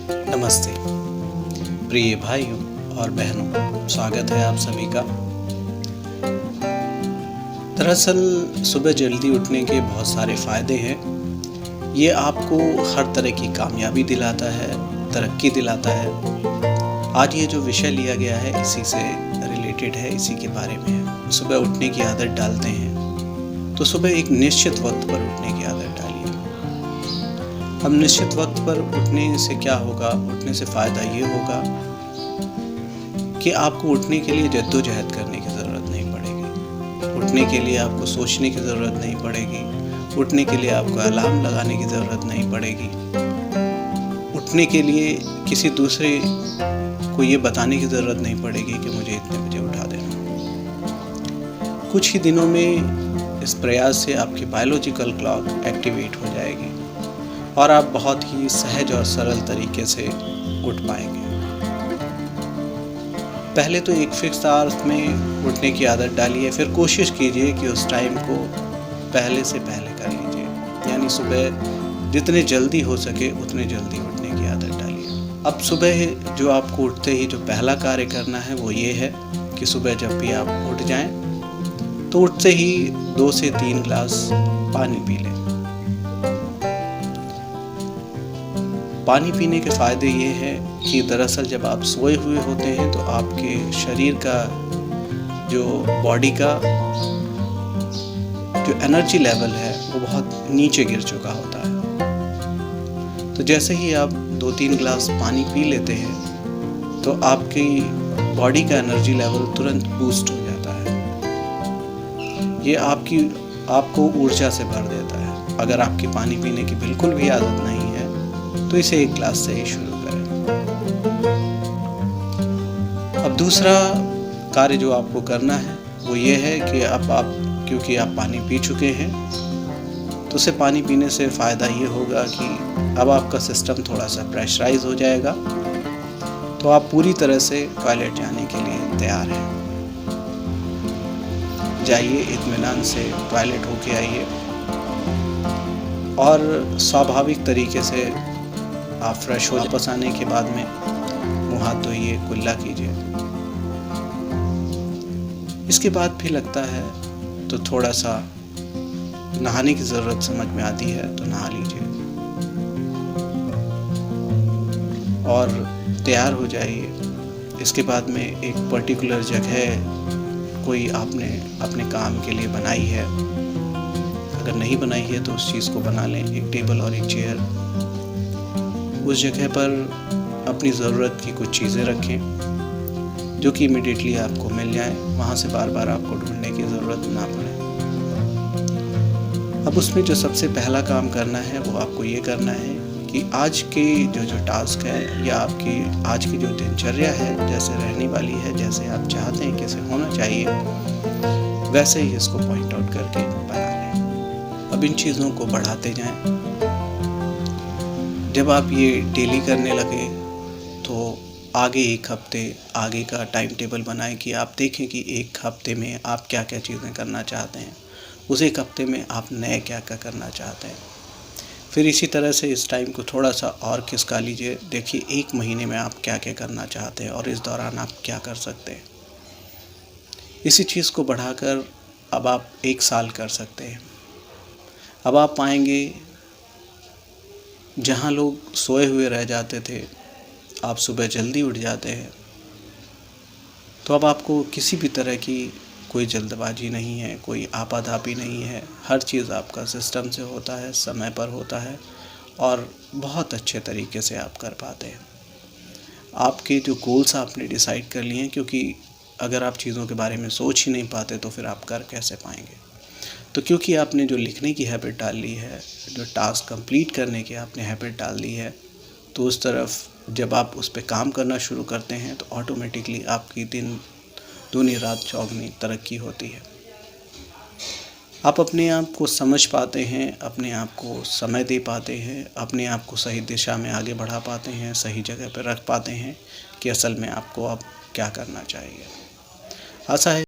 नमस्ते प्रिय भाइयों और बहनों, स्वागत है आप सभी का। दरअसल सुबह जल्दी उठने के बहुत सारे फ़ायदे हैं। ये आपको हर तरह की कामयाबी दिलाता है, तरक्की दिलाता है। आज ये जो विषय लिया गया है इसी से रिलेटेड है, इसी के बारे में है। सुबह उठने की आदत डालते हैं तो सुबह एक निश्चित वक्त पर उठने की आदत डालिए। अब निश्चित वक्त पर उठने से क्या होगा? उठने से फ़ायदा ये होगा कि आपको उठने के लिए जद्दोजहद करने की ज़रूरत नहीं पड़ेगी। उठने के लिए आपको सोचने की ज़रूरत नहीं पड़ेगी। उठने के लिए आपको अलार्म लगाने की ज़रूरत नहीं पड़ेगी। उठने के लिए किसी दूसरे को ये बताने की ज़रूरत नहीं पड़ेगी कि मुझे इतने बजे उठा देना। कुछ ही दिनों में इस प्रयास से आपकी बायोलॉजिकल क्लॉक एक्टिवेट हो जाएगी और आप बहुत ही सहज और सरल तरीके से उठ पाएंगे। पहले तो एक फिक्स आवर्स में उठने की आदत डालिए, फिर कोशिश कीजिए कि उस टाइम को पहले से पहले कर लीजिए। यानी सुबह जितने जल्दी हो सके उतने जल्दी उठने की आदत डालिए। अब सुबह जो आपको उठते ही जो पहला कार्य करना है वो ये है कि सुबह जब भी आप उठ जाएं तो उठते ही 2 से 3 गिलास पानी पी लें। पानी पीने के फ़ायदे ये हैं कि दरअसल जब आप सोए हुए होते हैं तो आपके शरीर का जो बॉडी का जो एनर्जी लेवल है वो बहुत नीचे गिर चुका होता है। तो जैसे ही आप 2-3 गिलास पानी पी लेते हैं तो आपकी बॉडी का एनर्जी लेवल तुरंत बूस्ट हो जाता है। ये आपको ऊर्जा से भर देता है। अगर आपकी पानी पीने की बिल्कुल भी आदत नहीं है तो इसे 1 गिलास से ही शुरू करें। अब दूसरा कार्य जो आपको करना है वो ये है कि क्योंकि आप पानी पी चुके हैं तो उसे पानी पीने से फ़ायदा ये होगा कि अब आपका सिस्टम थोड़ा सा प्रेशराइज हो जाएगा, तो आप पूरी तरह से टॉयलेट जाने के लिए तैयार हैं। जाइए, इत्मीनान से टॉयलेट होके आइए और स्वाभाविक तरीके से आप फ्रेश हो वापस आने के बाद में मुँह हाथ धोइए, कुल्ला कीजिए। इसके बाद भी लगता है तो थोड़ा सा नहाने की ज़रूरत समझ में आती है तो नहा लीजिए और तैयार हो जाइए। इसके बाद में एक पर्टिकुलर जगह कोई आपने अपने काम के लिए बनाई है, अगर नहीं बनाई है तो उस चीज़ को बना लें, एक टेबल और एक चेयर। उस जगह पर अपनी ज़रूरत की कुछ चीज़ें रखें जो कि इमीडिएटली आपको मिल जाएं, वहाँ से बार बार आपको ढूंढने की ज़रूरत ना पड़े। अब उसमें जो सबसे पहला काम करना है वो आपको ये करना है कि आज के जो टास्क है या आपकी आज की जो दिनचर्या है, जैसे रहने वाली है, जैसे आप चाहते हैं कैसे होना चाहिए, वैसे ही इसको पॉइंट आउट करके बना लें। अब इन चीज़ों को बढ़ाते जाएं। जब आप ये डेली करने लगे तो आगे एक हफ्ते आगे का टाइम टेबल बनाएं कि आप देखें कि एक हफ्ते में आप क्या क्या चीज़ें करना चाहते हैं, उस एक हफ्ते में आप नए क्या क्या करना चाहते हैं। फिर इसी तरह से इस टाइम को थोड़ा सा और खिसका लीजिए। देखिए 1 महीने में आप क्या क्या करना चाहते हैं और इस दौरान आप क्या कर सकते हैं। इसी चीज़ को बढ़ाकर अब आप 1 साल कर सकते हैं। अब आप पाएंगे जहाँ लोग सोए हुए रह जाते थे, आप सुबह जल्दी उठ जाते हैं। तो अब आपको किसी भी तरह की कोई जल्दबाजी नहीं है, कोई आपाधापी नहीं है। हर चीज़ आपका सिस्टम से होता है, समय पर होता है और बहुत अच्छे तरीके से आप कर पाते हैं। आपके जो गोल्स आपने डिसाइड कर लिए हैं, क्योंकि अगर आप चीज़ों के बारे में सोच ही नहीं पाते तो फिर आप कर कैसे पाएंगे। तो क्योंकि आपने जो लिखने की हैबिट डाल ली है, जो टास्क कंप्लीट करने की आपने हैबिट डाल ली है, तो उस तरफ जब आप उस पे काम करना शुरू करते हैं तो ऑटोमेटिकली आपकी दिन दूनी रात चौगुनी तरक्की होती है। आप अपने आप को समझ पाते हैं, अपने आप को समय दे पाते हैं, अपने आप को सही दिशा में आगे बढ़ा पाते हैं, सही जगह पर रख पाते हैं कि असल में आपको अब क्या करना चाहिए। आशा है